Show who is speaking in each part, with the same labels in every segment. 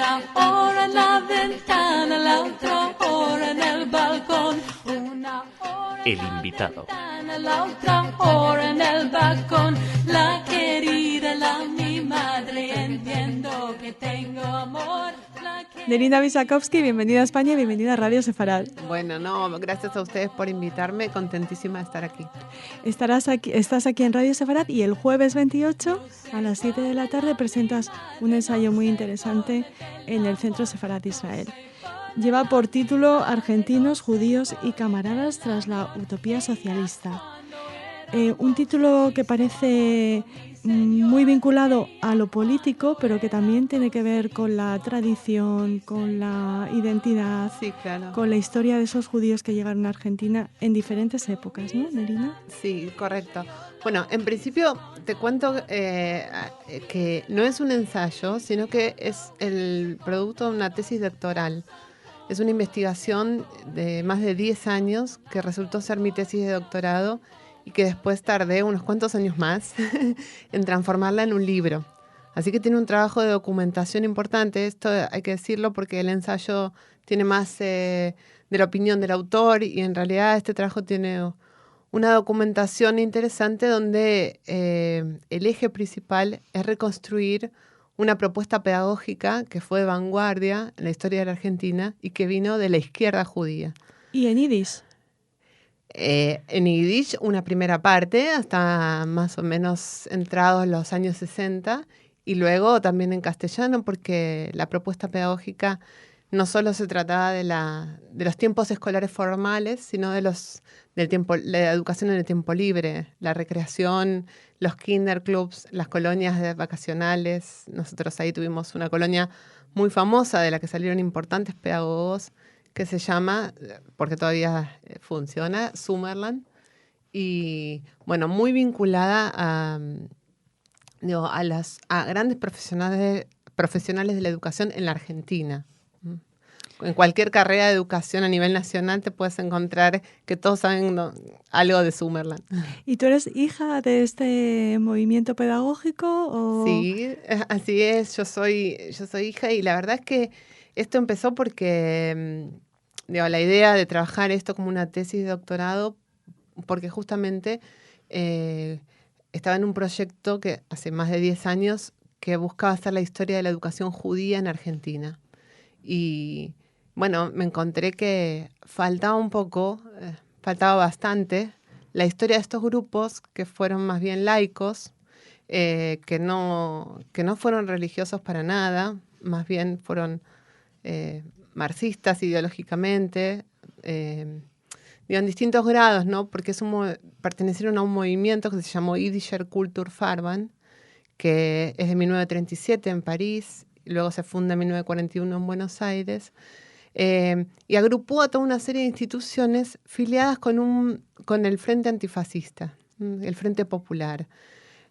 Speaker 1: Una hora en la ventana, la otra hora en el balcón. Una hora
Speaker 2: El invitado.
Speaker 1: la otra hora en el balcón. La querida, mi madre, entiendo que tengo amor.
Speaker 3: Nerina Visakovsky, bienvenida a España y bienvenida a Radio Sefarad.
Speaker 4: Bueno, gracias a ustedes por invitarme, contentísima de estar aquí.
Speaker 3: Estás aquí en Radio Sefarad y el jueves 28 a las 7 de la tarde presentas un ensayo muy interesante en el Centro Sefarad Israel. Lleva por título Argentinos, judíos y camaradas tras la utopía socialista. Un título que parece muy vinculado a lo político, pero que también tiene que ver con la tradición, con la identidad,
Speaker 4: sí, claro,
Speaker 3: con la historia de esos judíos que llegaron a Argentina en diferentes épocas, ¿no, Nerina?
Speaker 4: Sí, correcto. Bueno, en principio te cuento que no es un ensayo, sino que es el producto de una tesis doctoral. Es una investigación de más de 10 años que resultó ser mi tesis de doctorado y que después tardé unos cuantos años más en transformarla en un libro. Así que tiene un trabajo de documentación importante. Esto hay que decirlo porque el ensayo tiene más de la opinión del autor y en realidad este trabajo tiene una documentación interesante donde el eje principal es reconstruir una propuesta pedagógica que fue de vanguardia en la historia de la Argentina y que vino de la izquierda judía.
Speaker 3: ¿Y en yiddish?
Speaker 4: En yiddish una primera parte, hasta más o menos entrados los años 60, y luego también en castellano, porque la propuesta pedagógica no solo se trataba de los tiempos escolares formales, sino del tiempo, la educación en el tiempo libre, la recreación, los kinderclubs, las colonias vacacionales. Nosotros ahí tuvimos una colonia muy famosa de la que salieron importantes pedagogos, que se llama, porque todavía funciona, Summerland, y bueno, muy vinculada a grandes profesionales de la educación en la Argentina. En cualquier carrera de educación a nivel nacional te puedes encontrar que todos saben algo de Summerland.
Speaker 3: ¿Y tú eres hija de este movimiento pedagógico? ¿O?
Speaker 4: Sí, así es, yo soy hija y la verdad es que esto empezó porque, la idea de trabajar esto como una tesis de doctorado, porque justamente estaba en un proyecto que hace más de 10 años que buscaba hacer la historia de la educación judía en Argentina. Y bueno, me encontré que faltaba un poco, faltaba bastante, la historia de estos grupos que fueron más bien laicos, que no fueron religiosos para nada, más bien fueron marxistas ideológicamente, en distintos grados, ¿no? Porque pertenecieron a un movimiento que se llamó Yiddischer Kulturverband, que es de 1937 en París, y luego se funda en 1941 en Buenos Aires, y agrupó a toda una serie de instituciones filiadas con el Frente Antifascista, el Frente Popular.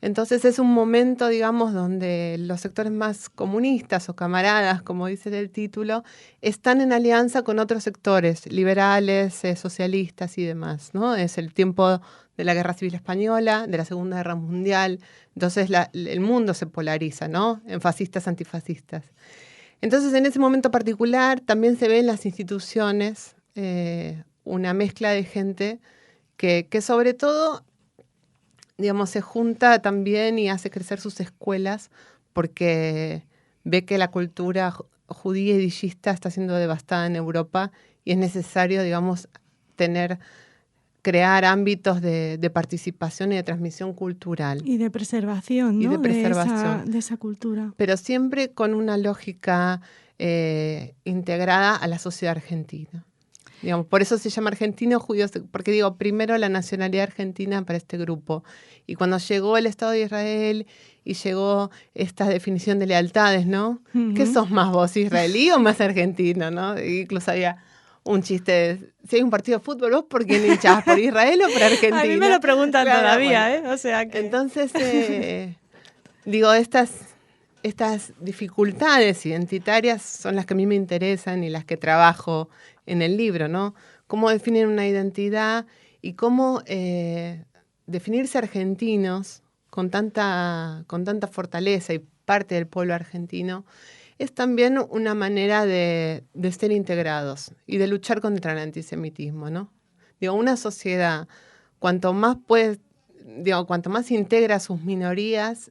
Speaker 4: Entonces es un momento, digamos, donde los sectores más comunistas o camaradas, como dice el título, están en alianza con otros sectores, liberales, socialistas y demás, ¿no? Es el tiempo de la Guerra Civil Española, de la Segunda Guerra Mundial. Entonces el mundo se polariza, ¿no? En fascistas, antifascistas. Entonces en ese momento particular también se ve en las instituciones una mezcla de gente que sobre todo, digamos, se junta también y hace crecer sus escuelas porque ve que la cultura judía y yidishista está siendo devastada en Europa y es necesario, digamos, crear ámbitos de participación y de transmisión cultural.
Speaker 3: Y de preservación, ¿no?
Speaker 4: Y de preservación.
Speaker 3: De esa cultura.
Speaker 4: Pero siempre con una lógica integrada a la sociedad argentina. Digamos, por eso se llama argentinos judíos, porque digo, primero la nacionalidad argentina para este grupo. Y cuando llegó el Estado de Israel y llegó esta definición de lealtades, ¿no? Uh-huh. ¿Qué sos más vos, israelí o más argentino, no? Incluso había un chiste, si hay un partido de fútbol, ¿vos por quién hinchabas? ¿Por Israel o por Argentina?
Speaker 3: A mí me lo preguntan claro, todavía,
Speaker 4: bueno.
Speaker 3: O sea que...
Speaker 4: Entonces, digo, estas dificultades identitarias son las que a mí me interesan y las que trabajo en el libro, ¿no? Cómo definen una identidad y cómo definirse argentinos con tanta fortaleza y parte del pueblo argentino es también una manera de ser integrados y de luchar contra el antisemitismo, ¿no? Digo, una sociedad, cuanto más cuanto más integra a sus minorías,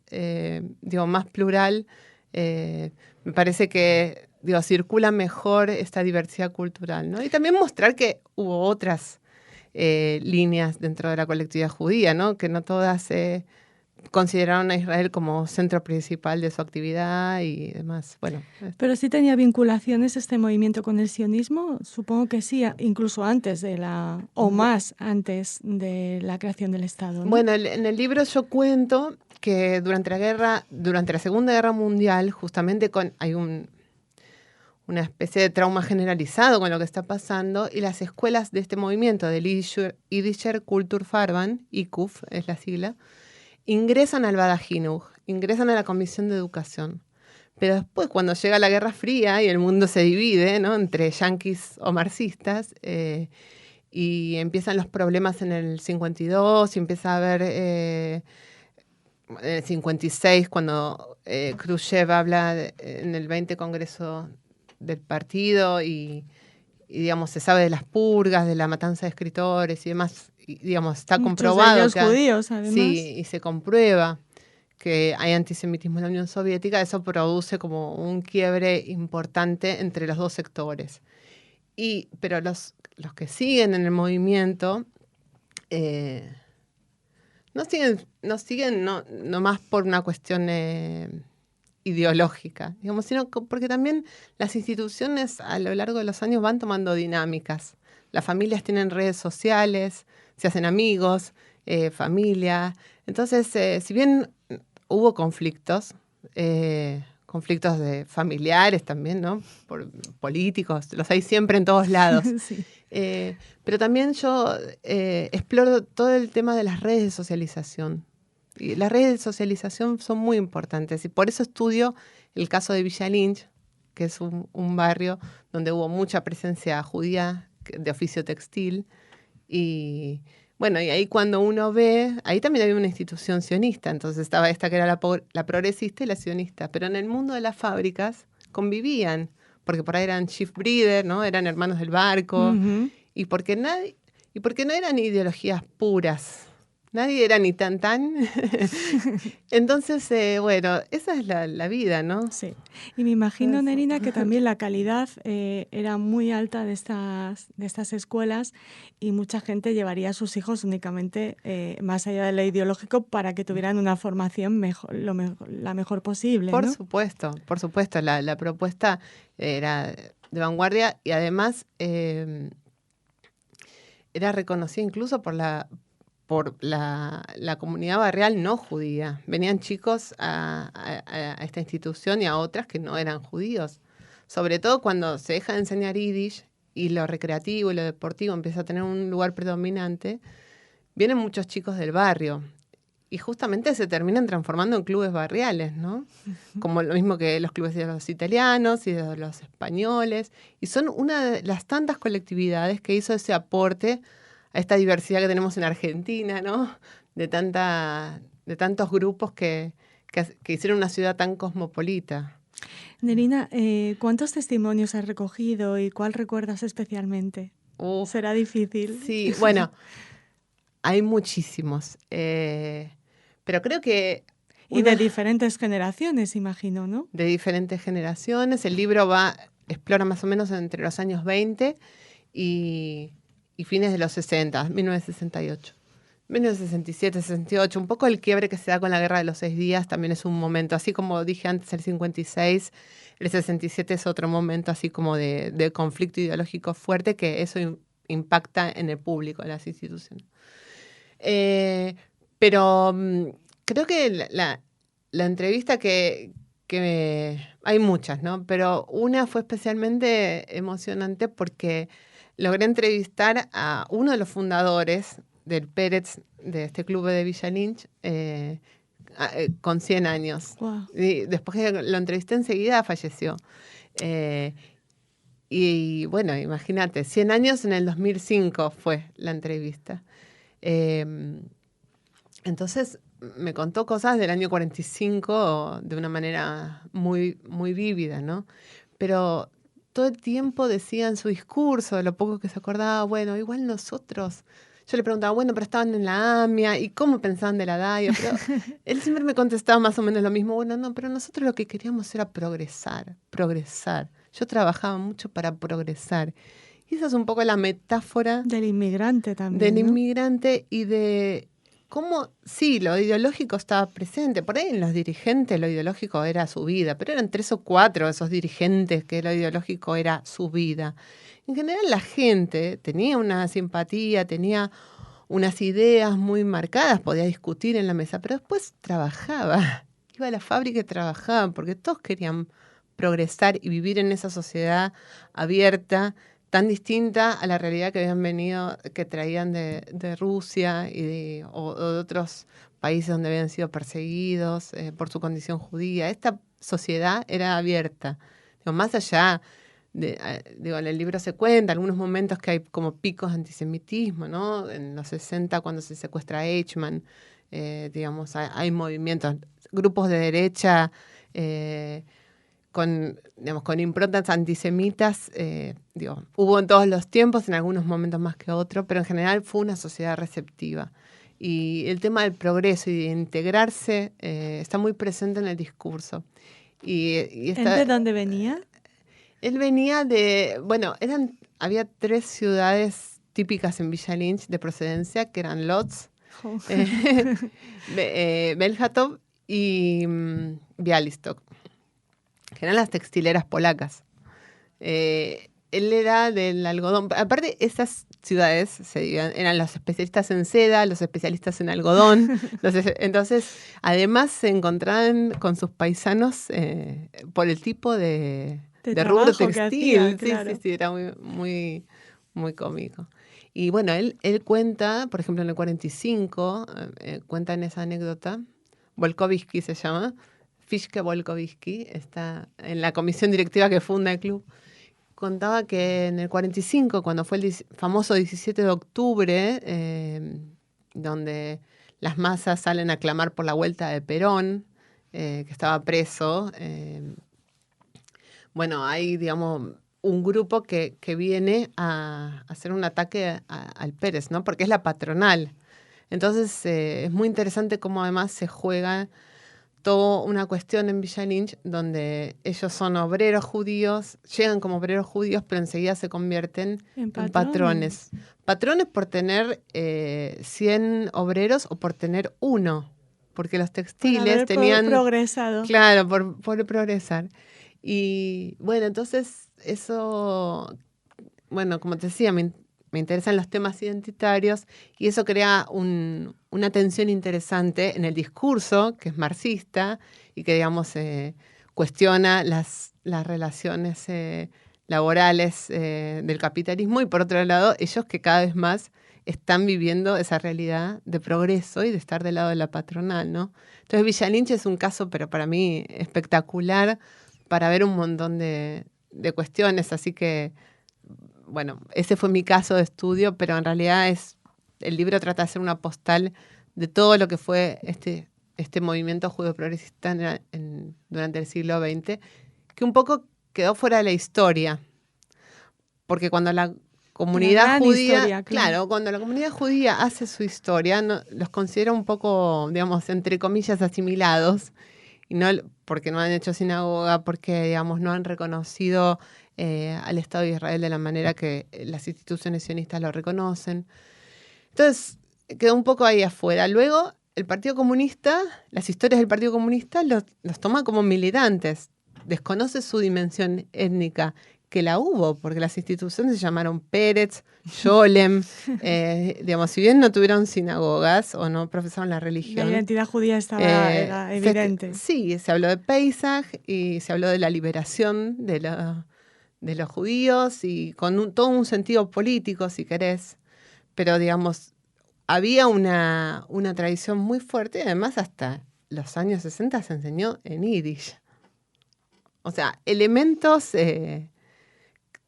Speaker 4: más plural, me parece que circula mejor esta diversidad cultural, ¿no? Y también mostrar que hubo otras líneas dentro de la colectividad judía, ¿no? Que no todas consideraron a Israel como centro principal de su actividad y demás. Bueno,
Speaker 3: pero sí tenía vinculaciones este movimiento con el sionismo, supongo que sí, incluso antes o más antes de la creación del Estado, ¿no?
Speaker 4: Bueno, en el libro yo cuento que durante la Segunda Guerra Mundial, justamente hay una especie de trauma generalizado con lo que está pasando, y las escuelas de este movimiento, del Yiddischer Kulturverband, IKUF es la sigla, ingresan al Badajinuj, ingresan a la Comisión de Educación. Pero después, cuando llega la Guerra Fría y el mundo se divide, ¿no?, entre yanquis o marxistas, y empiezan los problemas en el 52, y empieza a haber en el 56, cuando Khrushchev habla en el 20 Congreso del partido y, digamos, se sabe de las purgas, de la matanza de escritores y demás, y, digamos, está
Speaker 3: muchos
Speaker 4: comprobado
Speaker 3: de ellos judíos, además.
Speaker 4: Sí, y se comprueba que hay antisemitismo en la Unión Soviética. Eso produce como un quiebre importante entre los dos sectores. Pero los que siguen en el movimiento no siguen no más por una cuestión ideológica, digamos, sino porque también las instituciones a lo largo de los años van tomando dinámicas. Las familias tienen redes sociales, se hacen amigos, familia. Entonces, si bien hubo conflictos de familiares también, ¿no? Políticos, los hay siempre en todos lados.
Speaker 3: Sí.
Speaker 4: Pero también yo exploro todo el tema de las redes de socialización. Y las redes de socialización son muy importantes, y por eso estudio el caso de Villa Lynch, que es un barrio donde hubo mucha presencia judía de oficio textil. Y bueno, y ahí cuando uno ve, ahí también había una institución sionista, entonces estaba esta que era la progresista y la sionista, pero en el mundo de las fábricas convivían, porque por ahí eran shift breeder, ¿no? Eran hermanos del barco,
Speaker 3: Uh-huh.
Speaker 4: y porque no eran ideologías puras. Nadie era ni tan. Entonces, bueno, esa es la vida, ¿no?
Speaker 3: Sí. Y me imagino,
Speaker 4: Eso.
Speaker 3: Nerina, que también la calidad era muy alta de estas escuelas, y mucha gente llevaría a sus hijos únicamente más allá de lo ideológico para que tuvieran una formación la mejor posible,
Speaker 4: Por
Speaker 3: ¿no?
Speaker 4: supuesto. La propuesta era de vanguardia, y además era reconocida incluso por la comunidad barrial no judía. Venían chicos a esta institución y a otras que no eran judíos. Sobre todo cuando se deja de enseñar yiddish y lo recreativo y lo deportivo empieza a tener un lugar predominante, vienen muchos chicos del barrio. Y justamente se terminan transformando en clubes barriales, ¿no? Como lo mismo que los clubes de los italianos y de los españoles. Y son una de las tantas colectividades que hizo ese aporte a esta diversidad que tenemos en Argentina, ¿no? De tantos grupos que hicieron una ciudad tan cosmopolita.
Speaker 3: Nerina, ¿cuántos testimonios has recogido y cuál recuerdas especialmente? ¿Será difícil?
Speaker 4: Sí, bueno, hay muchísimos. Pero creo que...
Speaker 3: Y de diferentes generaciones, imagino, ¿no?
Speaker 4: De diferentes generaciones. El libro explora más o menos entre los años 20 y fines de los 60, 1968. 1967, 68, un poco el quiebre que se da con la Guerra de los 6 días también es un momento, así como dije antes, el 56, el 67 es otro momento así como de conflicto ideológico fuerte, que eso impacta en el público, en las instituciones. Pero creo que la entrevista hay muchas, ¿no? Pero una fue especialmente emocionante porque logré entrevistar a uno de los fundadores del Pérez, de este club de Villa Lynch, con 100 años.
Speaker 3: Wow.
Speaker 4: Y después que lo entrevisté enseguida falleció. Y bueno, imagínate, 100 años en el 2005 fue la entrevista. Entonces, me contó cosas del año 45 de una manera muy, muy vívida, ¿no? Pero todo el tiempo decía en su discurso, de lo poco que se acordaba, bueno, igual nosotros. Yo le preguntaba, bueno, pero estaban en la AMIA, ¿y cómo pensaban de la DAIO? Pero él siempre me contestaba más o menos lo mismo, bueno, no, pero nosotros lo que queríamos era progresar, progresar. Yo trabajaba mucho para progresar. Y esa es un poco la metáfora
Speaker 3: Del inmigrante también,
Speaker 4: del
Speaker 3: ¿no?
Speaker 4: inmigrante y de cómo, sí, lo ideológico estaba presente. Por ahí en los dirigentes lo ideológico era su vida, pero eran 3 o 4 esos dirigentes que lo ideológico era su vida. En general la gente tenía una simpatía, tenía unas ideas muy marcadas, podía discutir en la mesa, pero después trabajaba, iba a la fábrica y trabajaba, porque todos querían progresar y vivir en esa sociedad abierta, tan distinta a la realidad que habían venido, que traían de Rusia o de otros países donde habían sido perseguidos por su condición judía. Esta sociedad era abierta. Digo, más allá digo, en el libro se cuenta algunos momentos que hay como picos de antisemitismo, ¿no? En los 60 cuando se secuestra a Eichmann, digamos, hay movimientos, grupos de derecha con improntas antisemitas, digo, hubo en todos los tiempos, en algunos momentos más que otros, pero en general fue una sociedad receptiva. Y el tema del progreso y de integrarse está muy presente en el discurso.
Speaker 3: ¿Él de dónde venía?
Speaker 4: Él venía bueno, había 3 ciudades típicas en Villa Lynch de procedencia, que eran Lodz, Bełchatów y Białystok, que eran las textileras polacas. Él era del algodón. Aparte, esas ciudades eran los especialistas en seda, los especialistas en algodón. Entonces, además se encontraban con sus paisanos por el tipo de rubro textil.
Speaker 3: Hacía, claro.
Speaker 4: Sí, era muy, muy, muy cómico. Y bueno, él cuenta, por ejemplo, en el 45, cuenta en esa anécdota, Volkovitsky se llama, Fischke Volkovitsky, está en la comisión directiva que funda el club. Contaba que en el 45, cuando fue el famoso 17 de octubre, donde las masas salen a clamar por la vuelta de Perón, que estaba preso, bueno, hay, digamos, un grupo que viene a hacer un ataque al Pérez, ¿no? Porque es la patronal. Entonces, es muy interesante cómo además se juega toda una cuestión en Villa Lynch donde ellos son obreros judíos, llegan como obreros judíos, pero enseguida se convierten en patrones. Patrones por tener 100 obreros o por tener 1, porque los textiles tenían...
Speaker 3: progresado.
Speaker 4: Claro, por progresar. Y bueno, entonces eso, bueno, como te decía, me interesan los temas identitarios y eso crea una tensión interesante en el discurso, que es marxista y que, digamos, cuestiona las relaciones laborales del capitalismo y, por otro lado, ellos que cada vez más están viviendo esa realidad de progreso y de estar del lado de la patronal, ¿no? Entonces, Villa Lynch es un caso, pero para mí espectacular, para ver un montón de cuestiones, así que, bueno, ese fue mi caso de estudio, pero en realidad el libro trata de hacer una postal de todo lo que fue este movimiento judío-progresista durante el siglo XX, que un poco quedó fuera de la historia, porque cuando la comunidad judía, claro, cuando la comunidad judía hace su historia, los considera un poco, digamos, entre comillas, asimilados, y no porque no han hecho sinagoga, porque, digamos, no han reconocido al Estado de Israel de la manera que las instituciones sionistas lo reconocen. Entonces, quedó un poco ahí afuera. Luego, el Partido Comunista, las historias del Partido Comunista los toma como militantes, desconoce su dimensión étnica, que la hubo, porque las instituciones se llamaron Peretz, Sholem, digamos, si bien no tuvieron sinagogas o no profesaron la religión.
Speaker 3: La identidad judía era evidente.
Speaker 4: Sí, se habló de Pesach y se habló de la liberación de los judíos y con todo un sentido político, si querés. Pero, digamos, había una tradición muy fuerte y además hasta los años 60 se enseñó en Yiddish. O sea, elementos...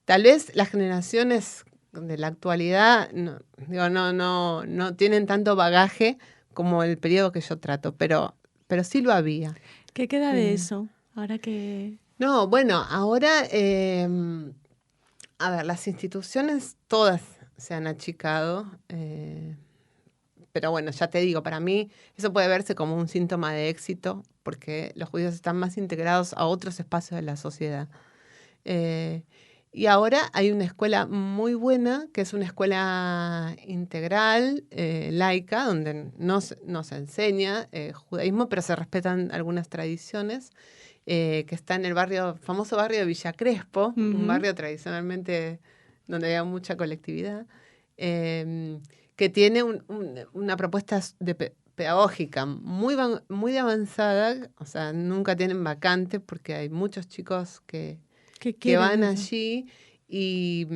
Speaker 4: tal vez las generaciones de la actualidad no tienen tanto bagaje como el periodo que yo trato, pero sí lo había.
Speaker 3: ¿Qué queda de eso? Ahora que...
Speaker 4: No, bueno, ahora, a ver, las instituciones todas se han achicado, pero bueno, ya te digo, para mí eso puede verse como un síntoma de éxito, porque los judíos están más integrados a otros espacios de la sociedad. Y ahora hay una escuela muy buena, que es una escuela integral, laica, donde no se enseña judaísmo, pero se respetan algunas tradiciones, que está en el famoso barrio de Villa Crespo, un barrio tradicionalmente donde había mucha colectividad, que tiene una propuesta pedagógica muy avanzada, o sea, nunca tienen vacante porque hay muchos chicos que van allí, y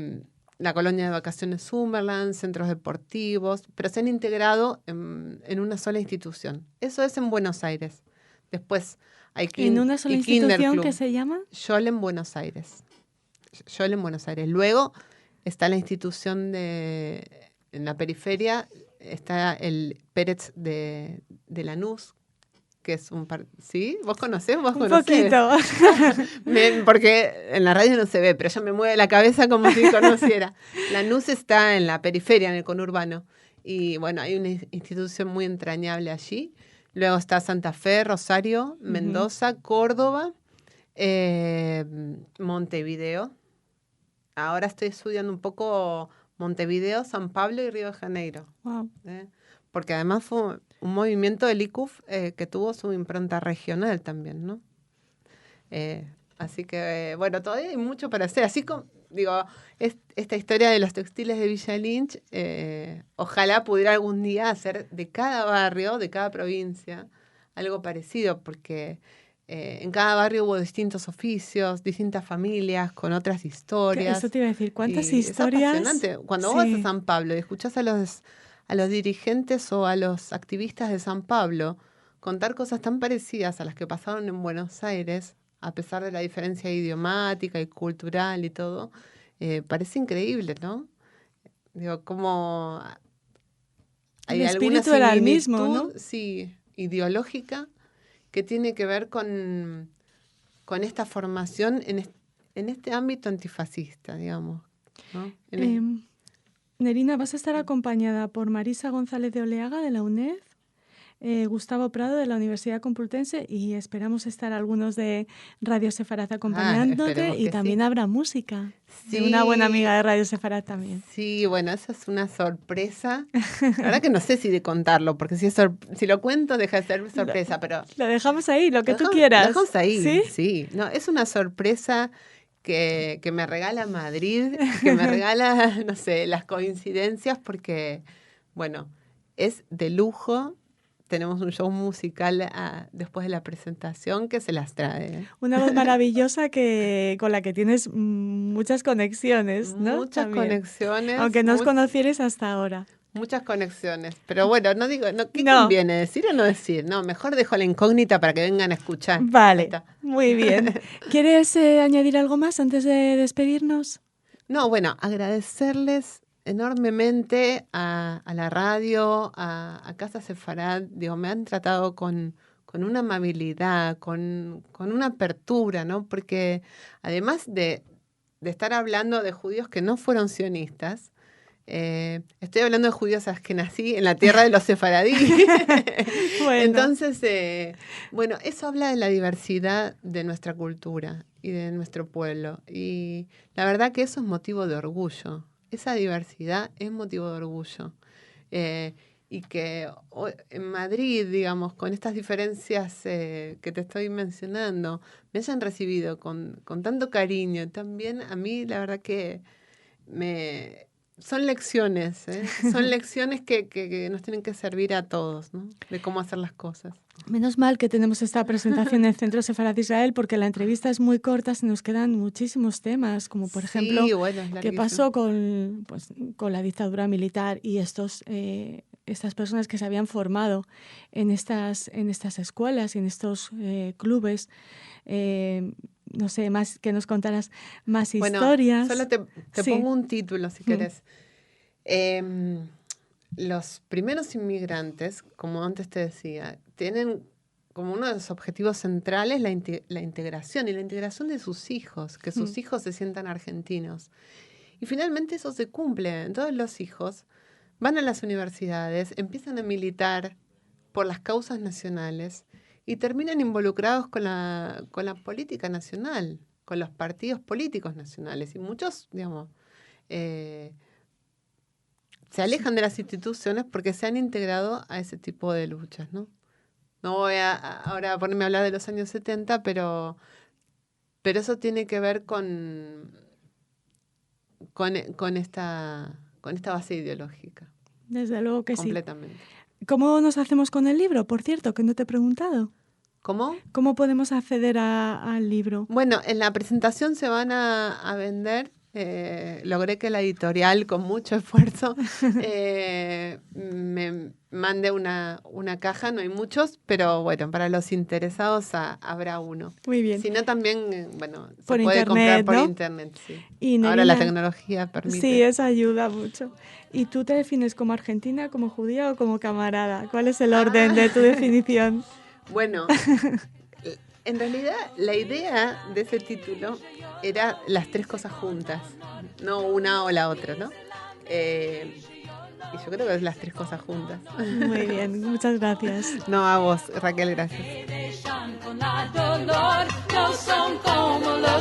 Speaker 4: la colonia de vacaciones Summerland, centros deportivos, pero se han integrado en una sola institución. Eso es en Buenos Aires. Después hay
Speaker 3: ¿En una sola institución que se llama?
Speaker 4: YOL en Buenos Aires. YOL en Buenos Aires. Luego está la institución en la periferia, está el Pérez de Lanús, que es ¿sí? ¿Vos conocés? ¿Vos conocés?
Speaker 3: Un
Speaker 4: poquito. Porque en la radio no se ve, pero ella me mueve la cabeza como si conociera. Lanús está en la periferia, en el conurbano. Y bueno, hay una institución muy entrañable allí. Luego está Santa Fe, Rosario, Mendoza, Córdoba, Montevideo. Ahora estoy estudiando un poco Montevideo, San Pablo y Río de Janeiro.
Speaker 3: Wow.
Speaker 4: Porque además fue un movimiento del ICUF que tuvo su impronta regional también, ¿no? Así que, bueno, todavía hay mucho para hacer. Así como, digo, esta historia de los textiles de Villa Lynch, ojalá pudiera algún día hacer de cada barrio, de cada provincia, algo parecido, porque en cada barrio hubo distintos oficios, distintas familias, con otras historias.
Speaker 3: Eso te iba a decir, ¿cuántas historias?
Speaker 4: Es apasionante. Cuando vos vas a San Pablo y escuchás a los dirigentes o a los activistas de San Pablo contar cosas tan parecidas a las que pasaron en Buenos Aires, a pesar de la diferencia idiomática y cultural y todo, parece increíble, ¿no? Digo, como hay
Speaker 3: el
Speaker 4: alguna
Speaker 3: espíritu era el mismo, ¿no?
Speaker 4: Sí, ideológica, que tiene que ver con esta formación en este ámbito antifascista, digamos, ¿no?
Speaker 3: Nerina, vas a estar acompañada por Marisa González de Oleaga, de la UNED, Gustavo Prado, de la Universidad Complutense, y esperamos estar algunos de Radio Sefarat acompañándote, y también habrá música de una buena amiga de Radio Sefarat también.
Speaker 4: Sí, bueno, esa es una sorpresa. La verdad que no sé si de contarlo, porque si lo cuento deja de ser sorpresa, pero...
Speaker 3: Lo dejamos ahí, lo que tú quieras.
Speaker 4: Lo dejamos ahí,
Speaker 3: sí.
Speaker 4: No, es una sorpresa que me regala Madrid, que me regala, no sé, las coincidencias, porque, bueno, es de lujo. Tenemos un show musical después de la presentación que se las trae.
Speaker 3: Una voz maravillosa con la que tienes muchas conexiones, ¿no?
Speaker 4: Muchas conexiones.
Speaker 3: Aunque no os conocierais hasta ahora.
Speaker 4: Muchas conexiones. Pero bueno, no digo, ¿qué conviene? ¿Decir o no decir? No, mejor dejo la incógnita para que vengan a escuchar.
Speaker 3: Vale, muy bien. ¿Quieres añadir algo más antes de despedirnos?
Speaker 4: No, bueno, agradecerles enormemente a la radio, a Casa Sefarat. Digo, me han tratado con una amabilidad, con una apertura, ¿no? Porque además de estar hablando de judíos que no fueron sionistas, estoy hablando de judíos askenazí en la tierra de los sefaradíes. Bueno. Entonces, bueno, eso habla de la diversidad de nuestra cultura y de nuestro pueblo. Y la verdad que eso es motivo de orgullo. Esa diversidad es motivo de orgullo. Y que en Madrid, digamos, con estas diferencias que te estoy mencionando, me hayan recibido con tanto cariño. También a mí, la verdad que son lecciones, son lecciones que nos tienen que servir a todos, ¿no? De cómo hacer las cosas.
Speaker 3: Menos mal que tenemos esta presentación en el Centro Sefarat Israel, porque la entrevista es muy corta, se nos quedan muchísimos temas, como por ejemplo, qué pasó con la dictadura militar y estas personas que se habían formado en estas escuelas y en estos clubes. No sé, más que nos contaras más historias.
Speaker 4: Solo te pongo un título, si querés. los primeros inmigrantes, como antes te decía, tienen como uno de los objetivos centrales la integración, y la integración de sus hijos, que sus hijos se sientan argentinos. Y finalmente eso se cumple. Todos los hijos van a las universidades, empiezan a militar por las causas nacionales y terminan involucrados con la política nacional, con los partidos políticos nacionales. Y muchos, digamos, se alejan de las instituciones porque se han integrado a ese tipo de luchas, ¿no? No voy ahora a ponerme a hablar de los años 70, pero eso tiene que ver con esta base ideológica.
Speaker 3: Desde luego que
Speaker 4: completamente.
Speaker 3: Sí. ¿Cómo nos hacemos con el libro? Por cierto, que no te he preguntado.
Speaker 4: ¿Cómo?
Speaker 3: ¿Cómo podemos acceder al libro?
Speaker 4: Bueno, en la presentación se van a vender. Logré que la editorial, con mucho esfuerzo, me mande una caja. No hay muchos, pero bueno, para los interesados habrá uno.
Speaker 3: Muy bien.
Speaker 4: Si no, también, bueno,
Speaker 3: por
Speaker 4: se puede
Speaker 3: internet,
Speaker 4: comprar por
Speaker 3: ¿no?
Speaker 4: internet, sí.
Speaker 3: Y Nerina,
Speaker 4: ahora la tecnología permite.
Speaker 3: Sí, eso ayuda mucho. ¿Y tú te defines como argentina, como judía o como camarada? ¿Cuál es el orden de tu definición?
Speaker 4: Bueno, en realidad la idea de ese título era las tres cosas juntas, no una o la otra, ¿no? Y yo creo que es las tres cosas juntas.
Speaker 3: Muy bien, muchas gracias.
Speaker 4: No, a vos, Raquel, gracias.
Speaker 1: No son como los